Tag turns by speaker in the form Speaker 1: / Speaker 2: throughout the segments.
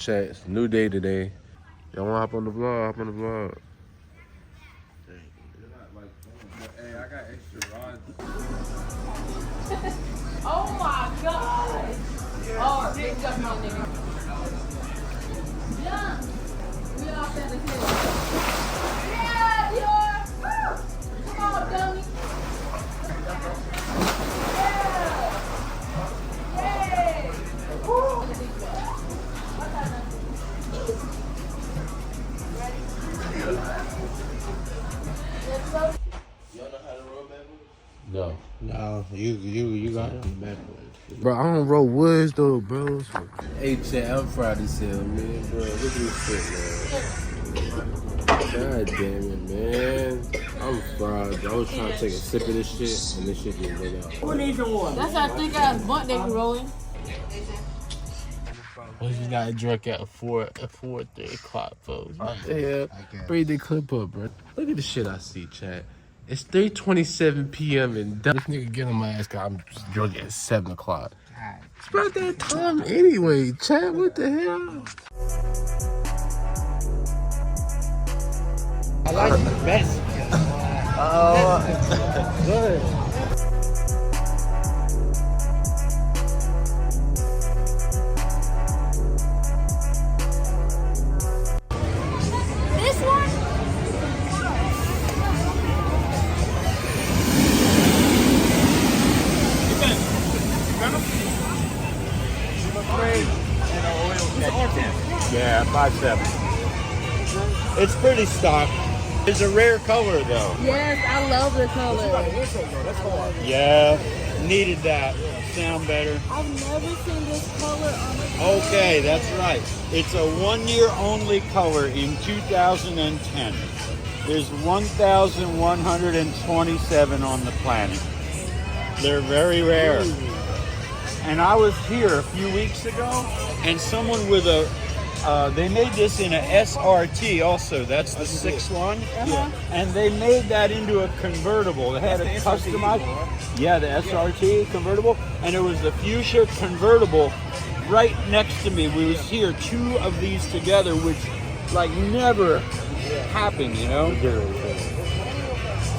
Speaker 1: chat. It's a new day today. Y'all wanna hop on the vlog? Hop on the vlog.
Speaker 2: Hey, I got extra rods.
Speaker 3: Oh my god! Oh, big jump on nigga. Yeah! We all stand the hill. Yeah, Dior! Woo! Come on, dummy! Yeah! Yay! Woo! Let's go.
Speaker 1: No.
Speaker 4: No, you got it backwards.
Speaker 1: Bro, I don't roll woods though, bro.
Speaker 4: Hey, Chad, I'm proud as hell, man. Bro, look at this shit, man. God damn it, man. I'm fried, bro. I was trying to take a sip of this shit, and this shit just went out.
Speaker 3: That's our thick ass butt they be rolling.
Speaker 4: We just got drunk at 3 o'clock, folks.
Speaker 1: Yeah, bring the clip up, bro. Look at the shit I see, chat. It's 3:27 p.m. and this nigga get on my ass cause I'm drunk at 7 o'clock. It's about that time anyway, chat. What the hell?
Speaker 4: I like the best. Good.
Speaker 3: This one?
Speaker 4: Yeah, 5.7. It's pretty stock. It's a rare color though.
Speaker 3: Yes, I love the color.
Speaker 4: Yeah, needed that. Sound better.
Speaker 3: I've never seen this color on the
Speaker 4: Okay, that's right. It's a 1 year only color in 2010. There's 1,127 on the planet. They're very rare. And I was here a few weeks ago, and someone with a, they made this in a SRT also. That's the 6-1. And they made that into a convertible. They had a customized, yeah, the SRT convertible. And it was the fuchsia convertible right next to me. We was here, 2 of these together, which like never happened, you know?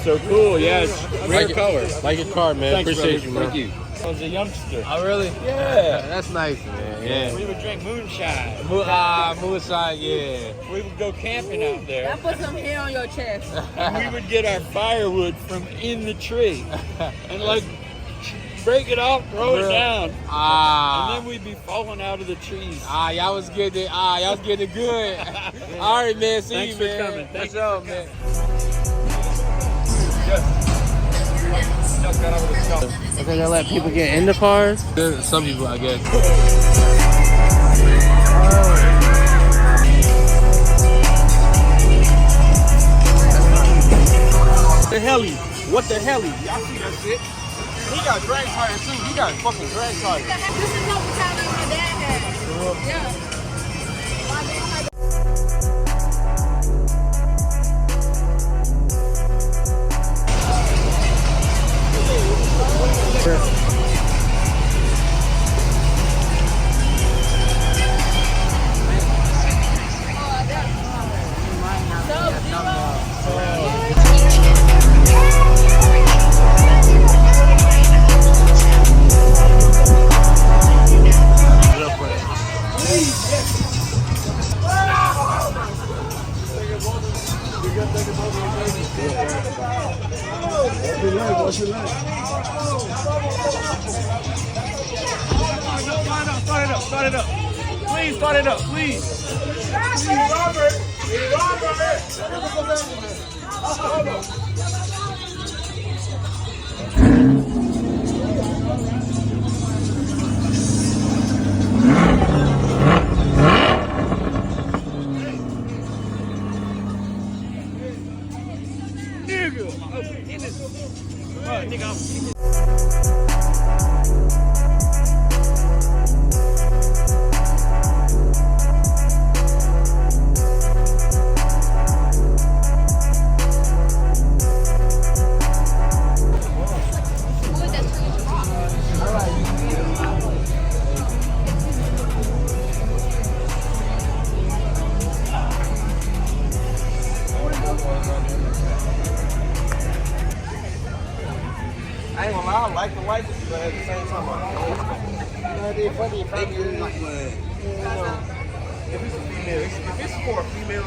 Speaker 4: So cool, yeah, it's rare color.
Speaker 1: Like your car, man.
Speaker 4: Thanks,
Speaker 1: Appreciate
Speaker 4: brother.
Speaker 1: you, man.
Speaker 4: Thank you. I was a youngster.
Speaker 1: Oh, really?
Speaker 4: Yeah.
Speaker 1: That's nice, man. Yeah.
Speaker 4: We would drink moonshine.
Speaker 1: Moonshine, yeah.
Speaker 4: We would go camping out there.
Speaker 3: That put some hair on your chest.
Speaker 4: And we would get our firewood from in the tree. And like break it off, throw it down. And then we'd be falling out of the trees.
Speaker 1: Y'all was getting it. Y'all was getting it good. All right, man. See
Speaker 4: Thanks
Speaker 1: you,
Speaker 4: for
Speaker 1: man.
Speaker 4: coming. Thanks
Speaker 1: What's up, man?
Speaker 5: Okay, they let people get in the cars?
Speaker 1: Some people, I guess.
Speaker 2: The heli? What the heli? Y'all see that shit? He got drag tires too. He got fucking drag tires.
Speaker 3: This is what my dad had. Yeah. My dad had
Speaker 2: What's your name? Start it up. Please start it up, please. Robert. If it's for a female,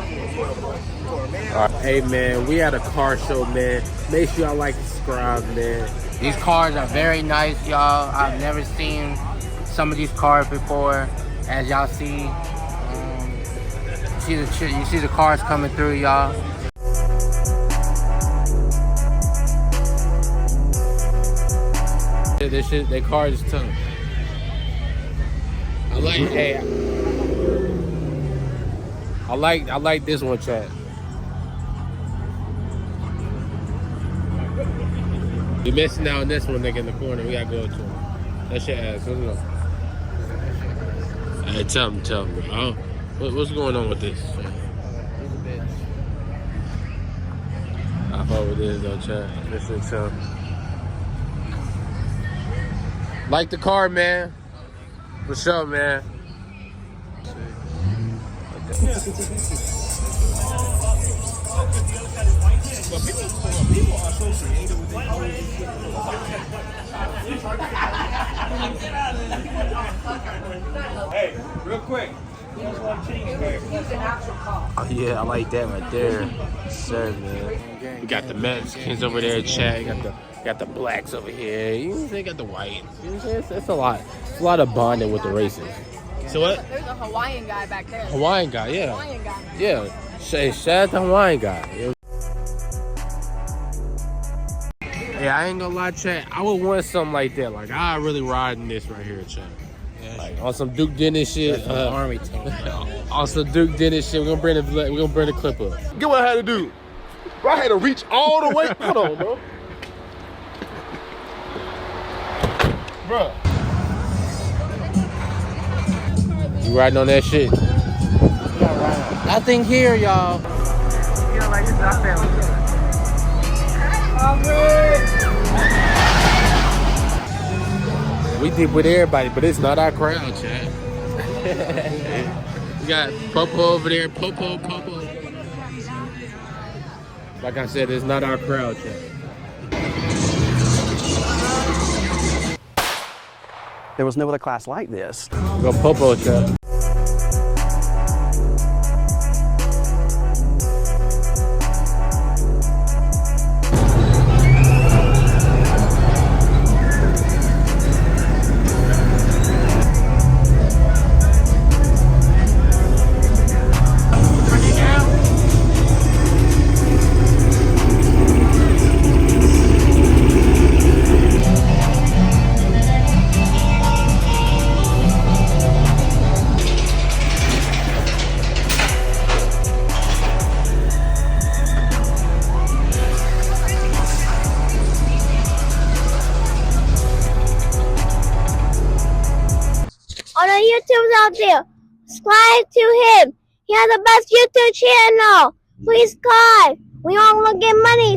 Speaker 2: for a man.
Speaker 1: Hey man, we at a car show, man. Make sure y'all like and subscribe, man.
Speaker 5: These cars are very nice, y'all. I've never seen some of these cars before. As y'all see, you see the cars coming through, y'all.
Speaker 1: This shit, their car is tough. I like this one, chat. You missing out on this one, nigga, in the corner. We gotta go to him. That shit ass. What's up? Hey, tell me, bro. What's going on with this? I fuck with this though, chat. This is tough. Like the car, man. For sure, man.
Speaker 2: People are associated with their cars. Hey, real quick.
Speaker 1: Oh yeah, I like that right there. Sir, man. We got the Mexicans over there, chat. Got the blacks over here. You know what I'm saying? Got the whites. You know what I'm saying? It's a lot. It's a lot of bonding with the races. So what?
Speaker 3: There's a Hawaiian guy back there.
Speaker 1: Hawaiian guy, yeah.
Speaker 3: Hawaiian guy.
Speaker 1: Yeah. Shout out to Hawaiian guy. Yeah, I ain't gonna lie, chat. I would want something like that. Like, I really ride in this right here, chat. Like on some Duke Dennis shit.
Speaker 5: Army tank.
Speaker 1: On some Duke Dennis shit. We're gonna bring the clip up.
Speaker 2: Get what I had to do. Bro, I had to reach all the way. Hold on, bro. Bro.
Speaker 1: You riding on that shit?
Speaker 5: Nothing here, y'all.
Speaker 1: We deep with everybody, but it's not our crowd, chat. We got Popo over there. Popo. Like I said, it's not our crowd, chat.
Speaker 6: There was no other class like this.
Speaker 1: We go Popo, chat.
Speaker 7: On the YouTube's out there. Subscribe to him. He has the best YouTube channel. Please subscribe. We all want to get money